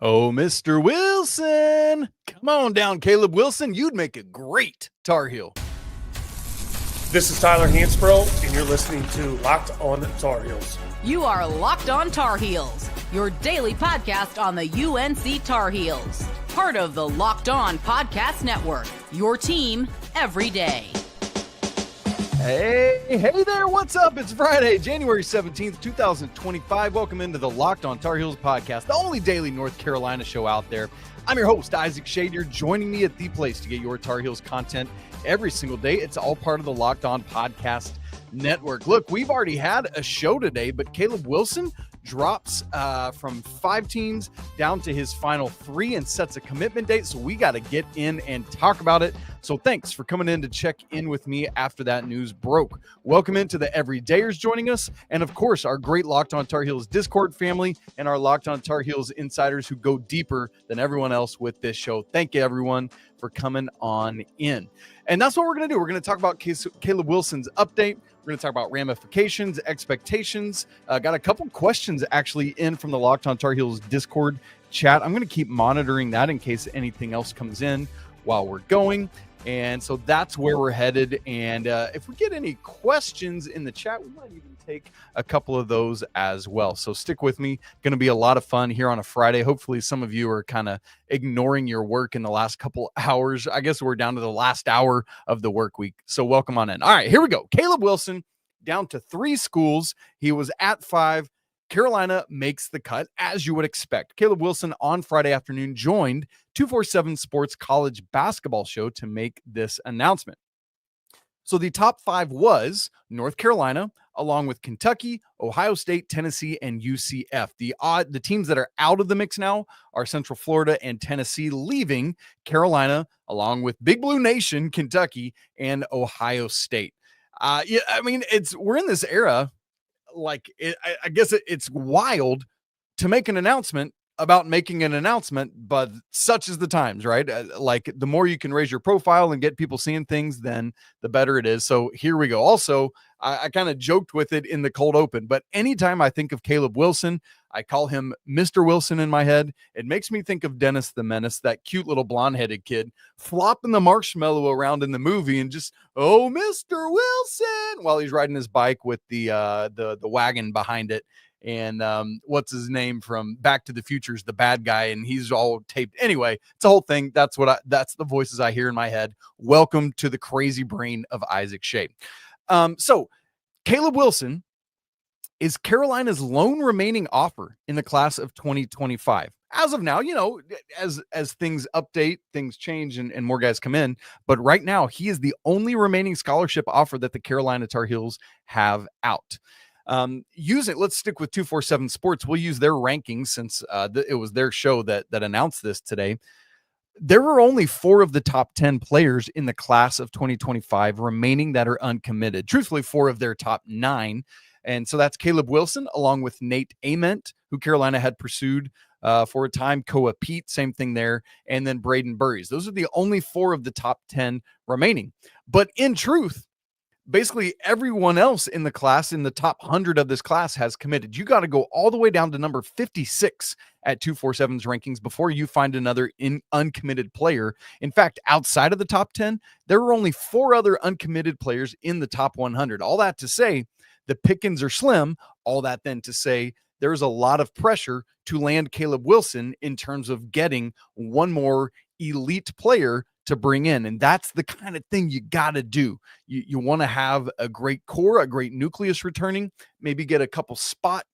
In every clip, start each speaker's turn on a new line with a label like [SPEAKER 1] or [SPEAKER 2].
[SPEAKER 1] Oh, Mr. Wilson. Come on down, Caleb Wilson. You'd make a great Tar Heel.
[SPEAKER 2] This is Tyler Hansbrough, and you're listening to Locked On Tar Heels.
[SPEAKER 3] You are Locked On Tar Heels, your daily podcast on the UNC Tar Heels. Part of the Locked On Podcast Network, your team every day.
[SPEAKER 1] Hey there, what's up? It's Friday, January 17th, 2025. Welcome into the Locked On Tar Heels podcast, the only daily North Carolina show out there. I'm your host, Isaac Shade. You're joining me at the place to get your Tar Heels content every single day. It's all part of the Locked On Podcast Network. Look, we've already had a show today, but Caleb Wilson drops from 5 teams down to his final 3 and sets a commitment date. So we got to get in and talk about it. So thanks for coming in to check in with me after that news broke. Welcome into the Everydayers joining us. And of course, our great Locked On Tar Heels Discord family and our Locked On Tar Heels insiders who go deeper than everyone else with this show. Thank you, everyone, for coming on in. And that's what we're going to do. We're going to talk about Caleb Wilson's update. We're going to talk about ramifications, expectations. Got a couple questions actually in from the Locked On Tar Heels Discord chat. I'm going to keep monitoring that in case anything else comes in while we're going. And so that's where we're headed. And if we get any questions in the chat, we might even take a couple of those as well. So stick with me. Going to be a lot of fun here on a Friday. Hopefully some of you are kind of ignoring your work in the last couple hours. I guess we're down to the last hour of the work week. So welcome on in. All right, here we go. Caleb Wilson down to 3 schools. He was at 5. Carolina makes the cut, as you would expect. Caleb Wilson on Friday afternoon joined 247 Sports College Basketball Show to make this announcement. So the top 5 was North Carolina, along with Kentucky, Ohio State, Tennessee, and UCF. The teams that are out of the mix now are Central Florida and Tennessee, leaving Carolina, along with Big Blue Nation, Kentucky, and Ohio State. We're in this era. I guess it's wild to make an announcement about making an announcement, but such is the times, right? The more you can raise your profile and get people seeing things, then the better it is. So here we go. Also, I kind of joked with it in the cold open, but anytime I think of Caleb Wilson, I call him Mr. Wilson in my head. It makes me think of Dennis the Menace, that cute little blonde-headed kid flopping the marshmallow around in the movie and just, oh, Mr. Wilson, while he's riding his bike with the wagon behind it. And what's his name from Back to the Future is the bad guy, and he's all taped. Anyway, it's a whole thing. That's the voices I hear in my head. Welcome to the crazy brain of Isaac Shea. So Caleb Wilson is Carolina's lone remaining offer in the class of 2025. As of now, as things update, things change and more guys come in. But right now, he is the only remaining scholarship offer that the Carolina Tar Heels have out. Let's stick with 247 Sports. We'll use their rankings since it was their show that announced this today. There were only 4 of the top 10 players in the class of 2025 remaining that are uncommitted. Truthfully, 4 of their top 9. And so that's Caleb Wilson, along with Nate Ament, who Carolina had pursued for a time, Koa Pete, same thing there, and then Braden Burries. Those are the only 4 of the top 10 remaining. But in truth, basically everyone else in the class, in the top 100 of this class, has committed. You got to go all the way down to number 56 at 247's rankings before you find another uncommitted player. In fact, outside of the top 10, there were only 4 other uncommitted players in the top 100. All that to say, the pickings are slim. All that then to say, there's a lot of pressure to land Caleb Wilson in terms of getting one more elite player to bring in. And that's the kind of thing you got to do. You want to have a great core, a great nucleus returning, maybe get a couple spot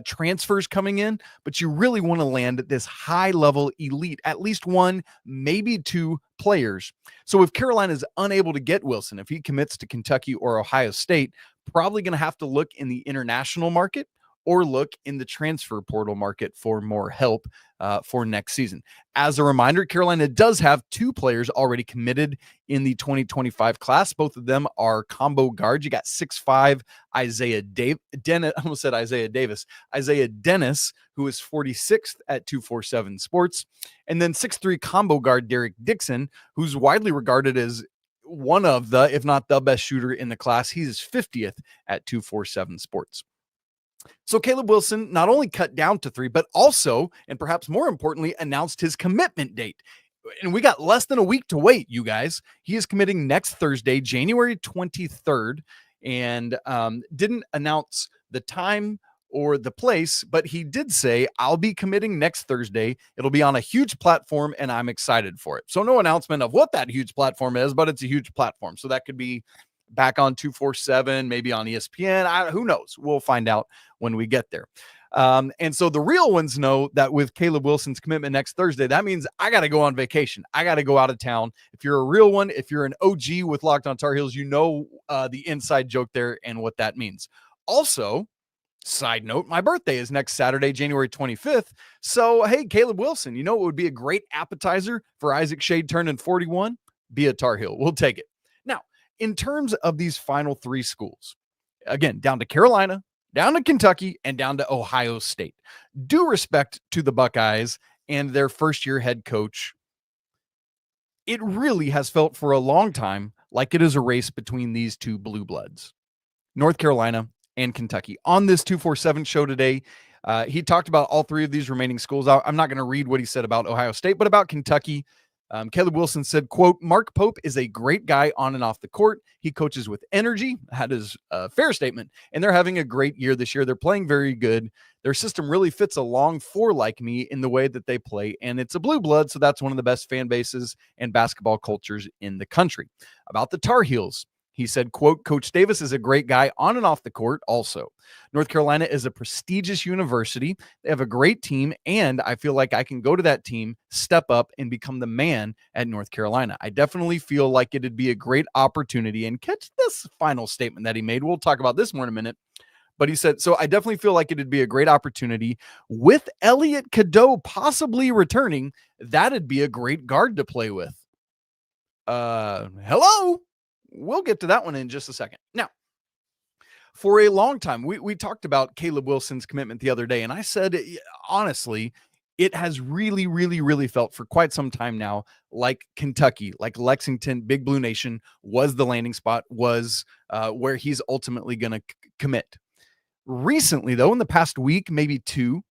[SPEAKER 1] transfers coming in, but you really want to land this high level elite, at least 1, maybe 2 players. So if Carolina is unable to get Wilson, if he commits to Kentucky or Ohio State, probably going to have to look in the international market or look in the transfer portal market for more help for next season. As a reminder, Carolina does have 2 players already committed in the 2025 class. Both of them are combo guards. You got 6'5" Isaiah Dennis, I almost said Isaiah Davis, Isaiah Dennis, who is 46th at 247 Sports, and then 6'3" combo guard Derek Dixon, who's widely regarded as one of the, if not the best shooter in the class. He's 50th at 247 Sports. So Caleb Wilson not only cut down to 3, but also, and perhaps more importantly, announced his commitment date. And we got less than a week to wait, you guys. He is committing next Thursday, January 23rd, and didn't announce the time or the place, but he did say, I'll be committing next Thursday. It'll be on a huge platform, and I'm excited for it. So no announcement of what that huge platform is, but it's a huge platform. So that could be back on 247, maybe on ESPN. Who knows? We'll find out when we get there. And so the real ones know that with Caleb Wilson's commitment next Thursday, that means I got to go on vacation. I got to go out of town. If you're a real one, if you're an OG with Locked on Tar Heels, you know the inside joke there and what that means. Also, side note, my birthday is next Saturday, January 25th. So, hey, Caleb Wilson, you know what would be a great appetizer for Isaac Shade turning 41? Be a Tar Heel. We'll take it. Now, in terms of these final 3 schools, again, down to Carolina, down to Kentucky, and down to Ohio State. Due respect to the Buckeyes and their first-year head coach, it really has felt for a long time like it is a race between these 2 blue bloods, North Carolina and Kentucky. On this 247 show today, he talked about all 3 of these remaining schools. I'm not going to read what he said about Ohio State, but about Kentucky, Caleb Wilson said, quote, Mark Pope is a great guy on and off the court. He coaches with energy. That is a fair statement. And they're having a great year this year. They're playing very good. Their system really fits a long 4 like me in the way that they play. And it's a blue blood. So that's one of the best fan bases and basketball cultures in the country. About the Tar Heels, he said, quote, Coach Davis is a great guy on and off the court also. North Carolina is a prestigious university. They have a great team, and I feel like I can go to that team, step up, and become the man at North Carolina. I definitely feel like it'd be a great opportunity. And catch this final statement that he made. We'll talk about this more in a minute. But he said, so I definitely feel like it'd be a great opportunity. With Elliot Cado possibly returning, that'd be a great guard to play with. Hello? We'll get to that one in just a second. Now, for a long time, we talked about Caleb Wilson's commitment the other day, and I said, honestly, it has really, really, really felt for quite some time now like Kentucky, like Lexington, Big Blue Nation was the landing spot, was where he's ultimately going to commit. Recently, though, in the past week, maybe 2,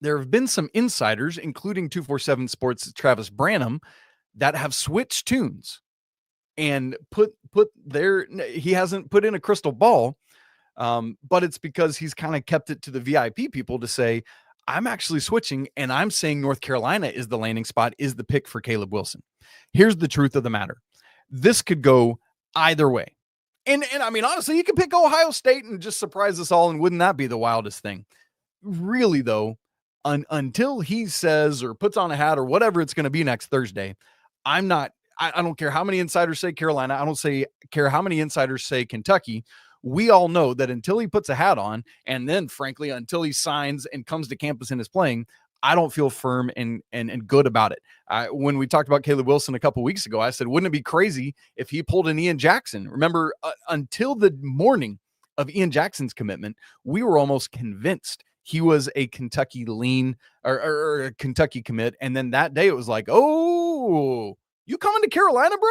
[SPEAKER 1] there have been some insiders, including 247 Sports' Travis Branham, that have switched tunes and he hasn't put in a crystal ball, but it's because he's kind of kept it to the VIP people to say, I'm actually switching and I'm saying North Carolina is the landing spot, is the pick for Caleb Wilson. Here's the truth of the matter. This could go either way. And I mean, honestly, you could pick Ohio State and just surprise us all. And wouldn't that be the wildest thing? Really, though, until he says or puts on a hat or whatever it's going to be next Thursday, I don't care how many insiders say Carolina. I don't care how many insiders say Kentucky. We all know that until he puts a hat on, and then, frankly, until he signs and comes to campus and is playing, I don't feel firm and good about it. When we talked about Caleb Wilson a couple weeks ago, I said, wouldn't it be crazy if he pulled an Ian Jackson? Remember, until the morning of Ian Jackson's commitment, we were almost convinced he was a Kentucky lean or a Kentucky commit. And then that day it was like, oh, you coming to Carolina, bro?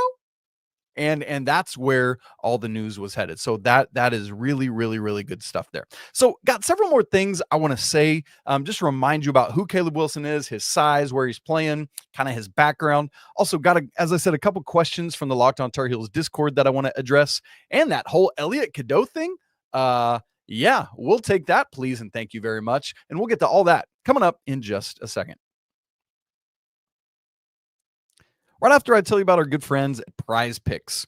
[SPEAKER 1] And that's where all the news was headed. So that is really, really, really good stuff there. So got several more things I want to say. Just remind you about who Caleb Wilson is, his size, where he's playing, kind of his background. Also got, as I said, a couple questions from the Locked on Tar Heels Discord that I want to address. And that whole Elliot Cado thing. Yeah, we'll take that, please. And thank you very much. And we'll get to all that coming up in just a second. Right after I tell you about our good friends at Prize Picks.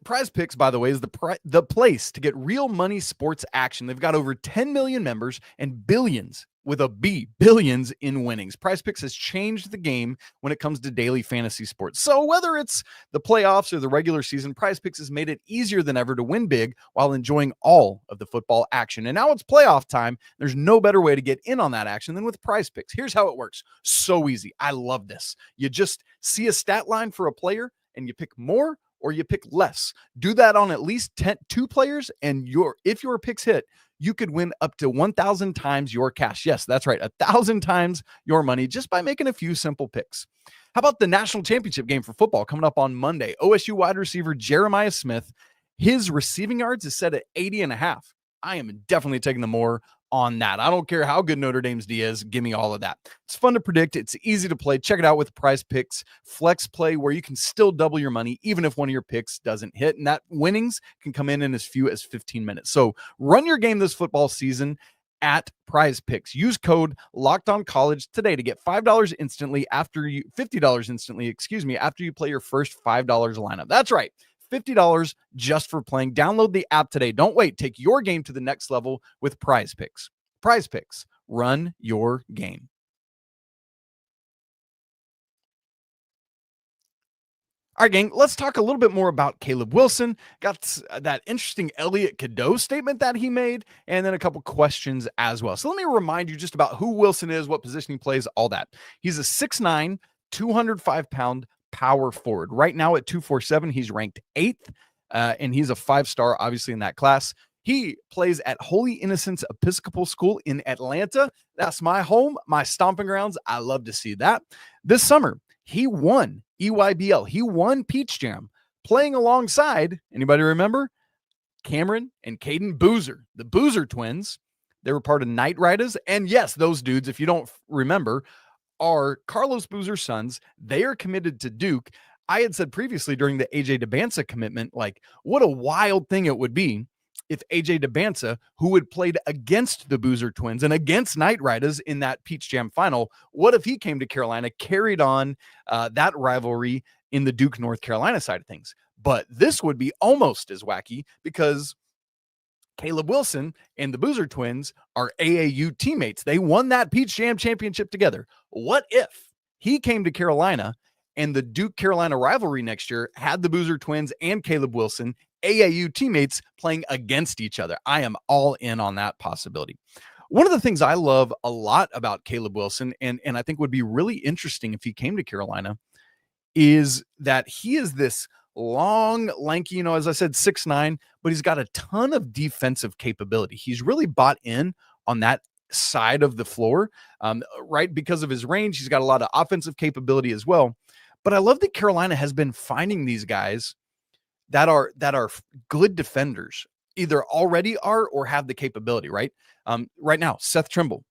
[SPEAKER 1] Prize Picks, by the way, is the place to get real money sports action. They've got over 10 million members and billions, with a B, billions in winnings. Prize Picks has changed the game when it comes to daily fantasy sports. So whether it's the playoffs or the regular season, Prize Picks has made it easier than ever to win big while enjoying all of the football action. And now it's playoff time. There's no better way to get in on that action than with Prize Picks. Here's how it works. So easy. I love this. You just see a stat line for a player and you pick more or you pick less. Do that on at least 2 players, and if your picks hit, you could win up to 1,000 times your cash. Yes, that's right. 1,000 times your money just by making a few simple picks. How about the national championship game for football coming up on Monday? OSU wide receiver Jeremiah Smith, his receiving yards is set at 80.5. I am definitely taking the more on that. I don't care how good Notre Dame's D is. Give me all of that. It's fun to predict. It's easy to play. Check it out with Prize Picks Flex Play, where you can still double your money even if one of your picks doesn't hit. And that winnings can come in as few as 15 minutes. So run your game this football season at Prize Picks. Use code LOCKEDONCollege today to get $50 instantly after you $50 instantly, after you play your first $5 lineup. That's right. $50 just for playing. Download the app today. Don't wait. Take your game to the next level with Prize Picks. Prize Picks. Run your game. All right, gang, let's talk a little bit more about Caleb Wilson. Got that interesting Elliot Cado statement that he made, and then a couple questions as well. So let me remind you just about who Wilson is, what position he plays, all that. He's a 6'9", 205-pound power forward. Right now at 247, he's ranked 8th, and he's a 5-star, obviously, in that class. He plays at Holy Innocents Episcopal School in Atlanta. That's my home, my stomping grounds. I love to see that. This summer, he won EYBL. He won Peach Jam, playing alongside, anybody remember? Cameron and Caden Boozer, the Boozer twins. They were part of Night Riders. And yes, those dudes, if you don't remember, are Carlos Boozer's sons. They are committed to Duke. I had said previously during the AJ DeBanza commitment, like, what a wild thing it would be if AJ DeBanza, who had played against the Boozer twins and against Night Riders in that Peach Jam final, what if he came to Carolina, carried on that rivalry in the Duke, North Carolina side of things? But this would be almost as wacky because Caleb Wilson and the Boozer twins are AAU teammates. They won that Peach Jam championship together. What if he came to Carolina and the Duke Carolina rivalry next year had the Boozer twins and Caleb Wilson, AAU teammates, playing against each other? I am all in on that possibility. One of the things I love a lot about Caleb Wilson, and I think would be really interesting if he came to Carolina, is that he is this long, lanky, as I said, 6'9", but he's got a ton of defensive capability. He's really bought in on that side of the floor, right? Because of his range, he's got a lot of offensive capability as well. But I love that Carolina has been finding these guys that are good defenders, either already are or have the capability, right? Right now, Seth Trimble,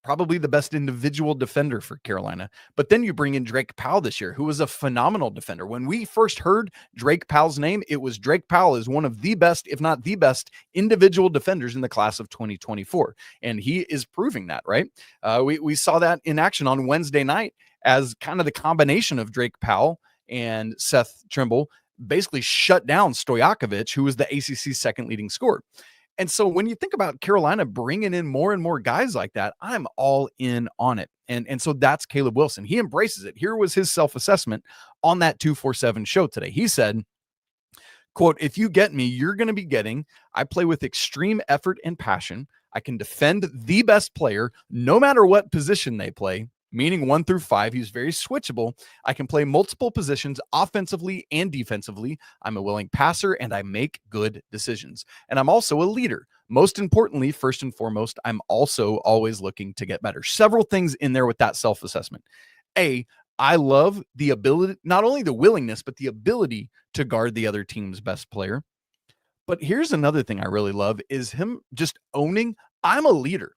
[SPEAKER 1] probably the best individual defender for Carolina. But then you bring in Drake Powell this year, who was a phenomenal defender. When we first heard Drake Powell's name, it was Drake Powell is one of the best, if not the best, individual defenders in the class of 2024. And he is proving that, right? We saw that in action on Wednesday night as kind of the combination of Drake Powell and Seth Trimble basically shut down Stojakovic, who was the ACC's second leading scorer. And so when you think about Carolina bringing in more and more guys like that, I'm all in on it. And so that's Caleb Wilson. He embraces it. Here was his self-assessment on that 247 show today. He said, quote, "If you get me, you're going to be getting, I play with extreme effort and passion. I can defend the best player no matter what position they play, meaning 1 through 5. He's very switchable. I can play multiple positions offensively and defensively. I'm a willing passer and I make good decisions. And I'm also a leader. Most importantly, first and foremost, I'm also always looking to get better." Several things in there with that self-assessment. I love the ability, not only the willingness, but the ability to guard the other team's best player. But here's another thing I really love is him just owning, I'm a leader.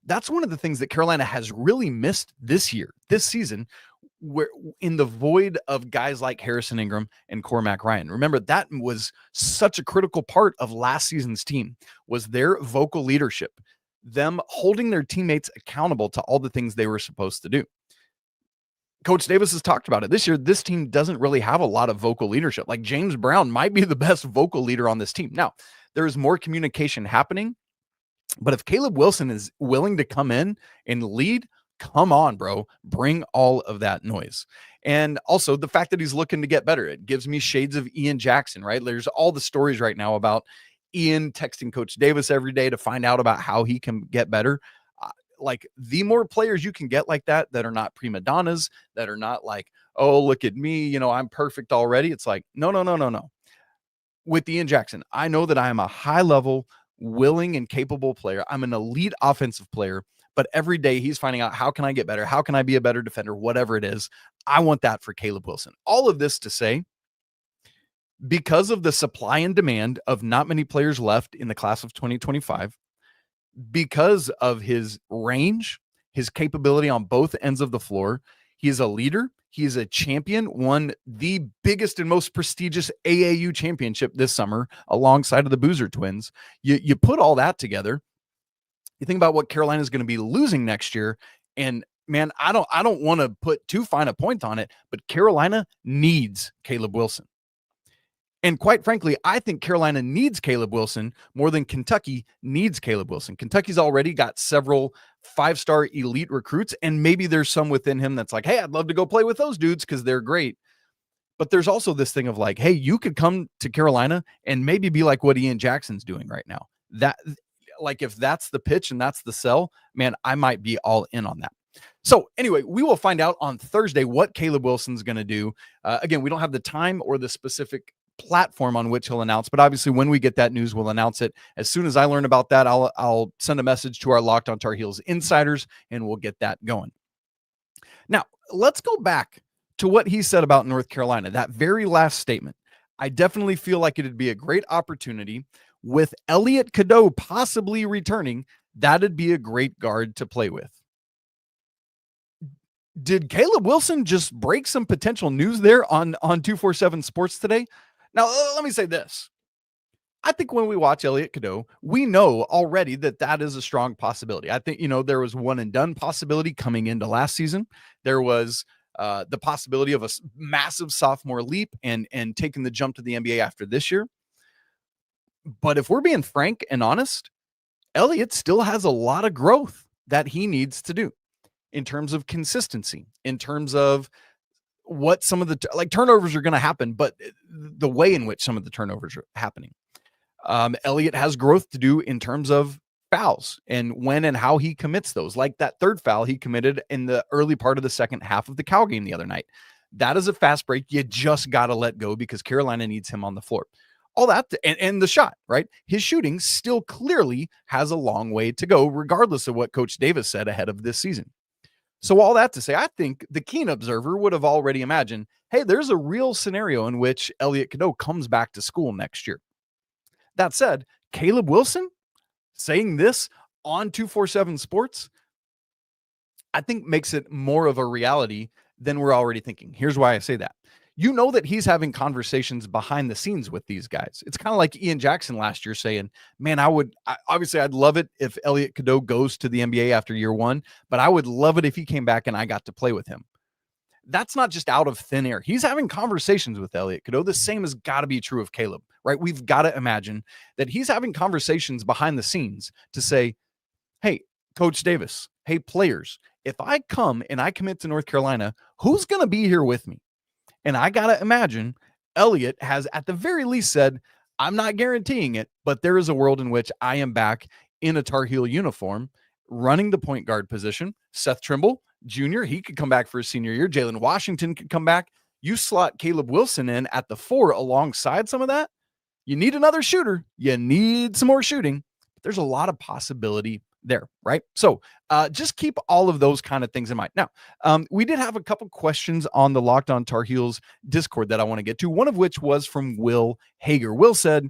[SPEAKER 1] That's one of the things that Carolina has really missed this season, where in the void of guys like Harrison Ingram and Cormac Ryan. Remember, that was such a critical part of last season's team, was their vocal leadership, them holding their teammates accountable to all the things they were supposed to do. Coach Davis has talked about it. This year, this team doesn't really have a lot of vocal leadership. Like James Brown might be the best vocal leader on this team. Now, there is more communication happening. But if Caleb Wilson is willing to come in and lead, come on, bro, bring all of that noise. And also the fact that he's looking to get better, it gives me shades of Ian Jackson, right? There's all the stories right now about Ian texting Coach Davis every day to find out about how he can get better. Like the more players you can get like that are not prima donnas, that are not like, oh, look at me, I'm perfect already. It's like, no. With Ian Jackson, I know that I am a high level, willing and capable player. I'm an elite offensive player, but every day he's finding out, how can I get better? How can I be a better defender? Whatever it is, I want that for Caleb Wilson. All of this to say, because of the supply and demand of not many players left in the class of 2025, because of his range, his capability on both ends of the floor. He is a leader. He is a champion, won the biggest and most prestigious AAU championship this summer alongside of the Boozer twins. You put all that together, you think about what Carolina is going to be losing next year, and man, I don't want to put too fine a point on it, but Carolina needs Caleb Wilson. And quite frankly, I think Carolina needs Caleb Wilson more than Kentucky needs Caleb Wilson. Kentucky's already got several 5-star elite recruits, and maybe there's some within him that's like, hey, I'd love to go play with those dudes because they're great. But there's also this thing of like, hey, you could come to Carolina and maybe be like what Ian Jackson's doing right now. That, like, if that's the pitch and that's the sell, man, I might be all in on that. So anyway, we will find out on Thursday what Caleb Wilson's going to do. Again, we don't have the time or the specific platform on which he'll announce, but obviously when we get that news, we'll announce it. As soon as I learn about that, I'll send a message to our Locked on Tar Heels insiders and we'll get that going. Now, let's go back to what he said about North Carolina, that very last statement. I definitely feel like it'd be a great opportunity with Elliot Cado possibly returning. That'd be a great guard to play with. Did Caleb Wilson just break some potential news there on 247 Sports today? Now, let me say this. I think when we watch Elliot Cado, we know already that is a strong possibility. I think, there was one and done possibility coming into last season. There was the possibility of a massive sophomore leap and taking the jump to the NBA after this year. But if we're being frank and honest, Elliot still has a lot of growth that he needs to do in terms of consistency, in terms of what some of the turnovers are going to happen, but the way in which some of the turnovers are happening. Elliot has growth to do in terms of fouls and when and how he commits those, like that third foul he committed in the early part of the second half of the Cal game the other night. That is a fast break. You just got to let go because Carolina needs him on the floor. All that and the shot, right? His shooting still clearly has a long way to go, regardless of what Coach Davis said ahead of this season. So all that to say, I think the keen observer would have already imagined, hey, there's a real scenario in which Elliot Cado comes back to school next year. That said, Caleb Wilson saying this on 247 Sports, I think makes it more of a reality than we're already thinking. Here's why I say that. You know that he's having conversations behind the scenes with these guys. It's kind of like Ian Jackson last year saying, man, obviously I'd love it if Elliot Cado goes to the NBA after year one, but I would love it if he came back and I got to play with him. That's not just out of thin air. He's having conversations with Elliot Cado. The same has got to be true of Caleb, right? We've got to imagine that he's having conversations behind the scenes to say, hey, Coach Davis, hey, players, if I come and I commit to North Carolina, who's going to be here with me? And I got to imagine Elliot has at the very least said, I'm not guaranteeing it, but there is a world in which I am back in a Tar Heel uniform, running the point guard position. Seth Trimble Jr., he could come back for his senior year. Jalen Washington could come back. You slot Caleb Wilson in at the 4 alongside some of that. You need another shooter. You need some more shooting. There's a lot of possibility there, right? So just keep all of those kind of things in mind. Now, we did have a couple questions on the Locked on Tar Heels Discord that I want to get to, one of which was from Will Hager. Will said,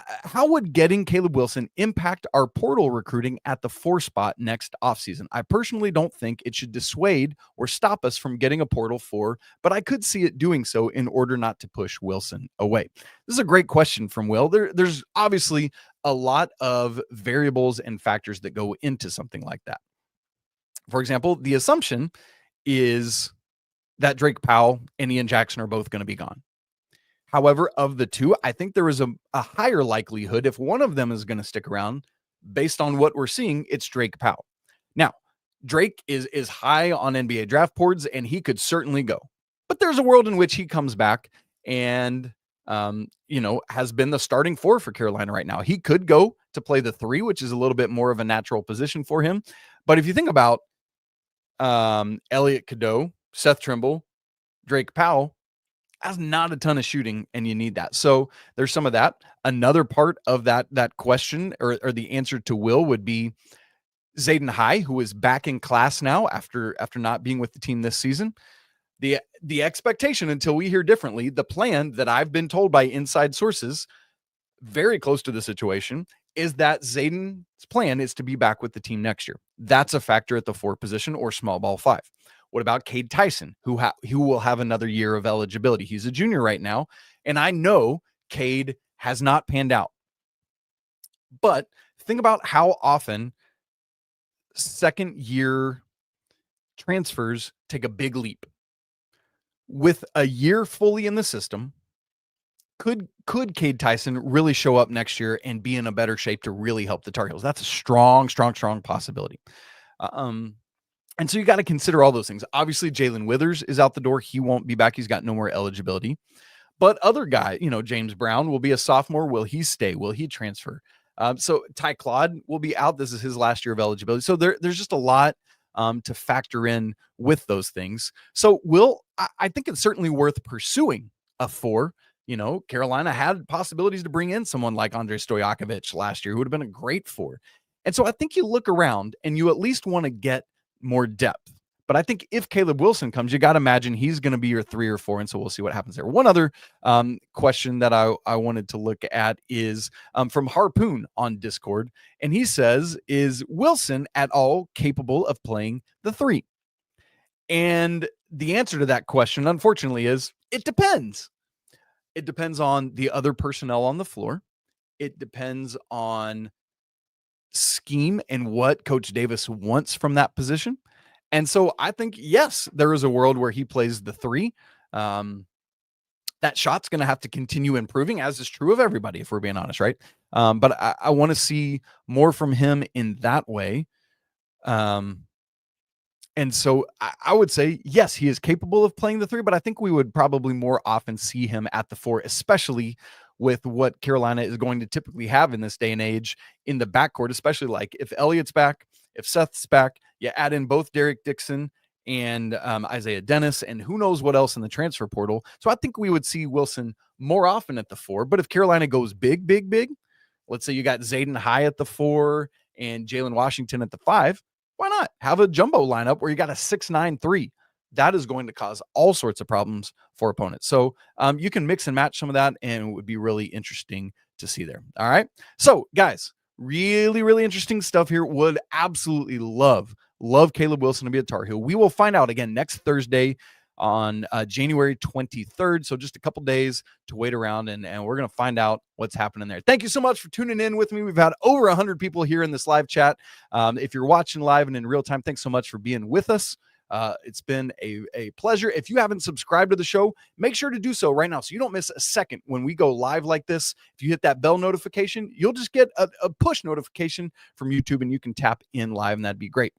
[SPEAKER 1] how would getting Caleb Wilson impact our portal recruiting at the 4 spot next offseason? I personally don't think it should dissuade or stop us from getting a portal 4, but I could see it doing so in order not to push Wilson away. This is a great question from Will. There's obviously a lot of variables and factors that go into something like that. For example, the assumption is that Drake Powell and Ian Jackson are both going to be gone. However, of the two, I think there is a higher likelihood if one of them is going to stick around, based on what we're seeing, it's Drake Powell. Now, Drake is high on NBA draft boards, and he could certainly go. But there's a world in which he comes back and, has been the starting 4 for Carolina right now. He could go to play the 3, which is a little bit more of a natural position for him. But if you think about Elliot Cado, Seth Trimble, Drake Powell, has not a ton of shooting, and you need that. So there's some of that. Another part of that question or the answer to Will would be Zayden High, who is back in class now after not being with the team this season. The expectation, until we hear differently, the plan that I've been told by inside sources very close to the situation is that Zayden's plan is to be back with the team next year. That's a factor at the 4 position or small ball 5. What about Cade Tyson, who will have another year of eligibility? He's a junior right now, and I know Cade has not panned out. But think about how often second-year transfers take a big leap. With a year fully in the system, could Cade Tyson really show up next year and be in a better shape to really help the Tar Heels? That's a strong possibility. And so you got to consider all those things. Obviously, Jalen Withers is out the door. He won't be back. He's got no more eligibility. But other guy, James Brown will be a sophomore. Will he stay? Will he transfer? So Ty Claude will be out. This is his last year of eligibility. So there's just a lot to factor in with those things. So I think it's certainly worth pursuing a 4. Carolina had possibilities to bring in someone like Andrei Stojakovic last year, who would have been a great 4. And so I think you look around and you at least want to get more depth. But I think if Caleb Wilson comes, you got to imagine he's going to be your 3 or 4. And so we'll see what happens there. One other question that I wanted to look at is from Harpoon on Discord. And he says, is Wilson at all capable of playing the 3? And the answer to that question, unfortunately, is it depends. It depends on the other personnel on the floor. It depends on scheme and what Coach Davis wants from that position. And so I think, yes, there is a world where he plays the 3. That shot's going to have to continue improving, as is true of everybody, if we're being honest, right? But I want to see more from him in that way. And so I would say, yes, he is capable of playing the 3, but I think we would probably more often see him at the 4, especially with what Carolina is going to typically have in this day and age in the backcourt, especially like if Elliott's back, if Seth's back, you add in both Derek Dixon and Isaiah Dennis, and who knows what else in the transfer portal. So I think we would see Wilson more often at the 4. But if Carolina goes big, let's say you got Zayden High at the 4 and Jalen Washington at the 5, why not have a jumbo lineup where you got a 6'9" 3? That is going to cause all sorts of problems for opponents. So you can mix and match some of that, and it would be really interesting to see there. All right. So guys, really interesting stuff here. Would absolutely love Caleb Wilson to be a Tar Heel. We will find out again next Thursday on January 23rd. So just a couple days to wait around, and we're going to find out what's happening there. Thank you so much for tuning in with me. We've had over 100 people here in this live chat. If you're watching live and in real time, thanks so much for being with us. It's been a pleasure. If you haven't subscribed to the show, make sure to do so right now so you don't miss a second when we go live like this. If you hit that bell notification, you'll just get a push notification from YouTube, and you can tap in live, and that'd be great.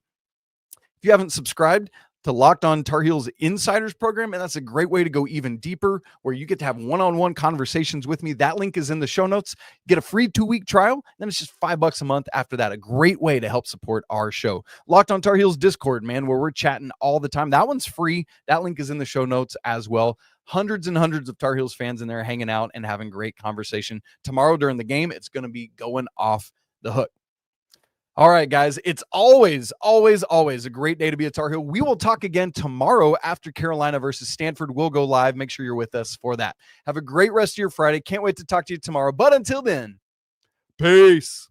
[SPEAKER 1] If you haven't subscribed to Locked On Tar Heels Insiders program, and that's a great way to go even deeper, where you get to have one-on-one conversations with me. That link is in the show notes. Get a free 2-week trial, then it's just $5 a month after that. A great way to help support our show. Locked On Tar Heels Discord, man, where we're chatting all the time. That one's free. That link is in the show notes as well. Hundreds and hundreds of Tar Heels fans in there hanging out and having great conversation. Tomorrow during the game, it's going to be going off the hook. All right, guys, it's always a great day to be a Tar Heel. We will talk again tomorrow after Carolina versus Stanford. We'll go live. Make sure you're with us for that. Have a great rest of your Friday. Can't wait to talk to you tomorrow. But until then, peace.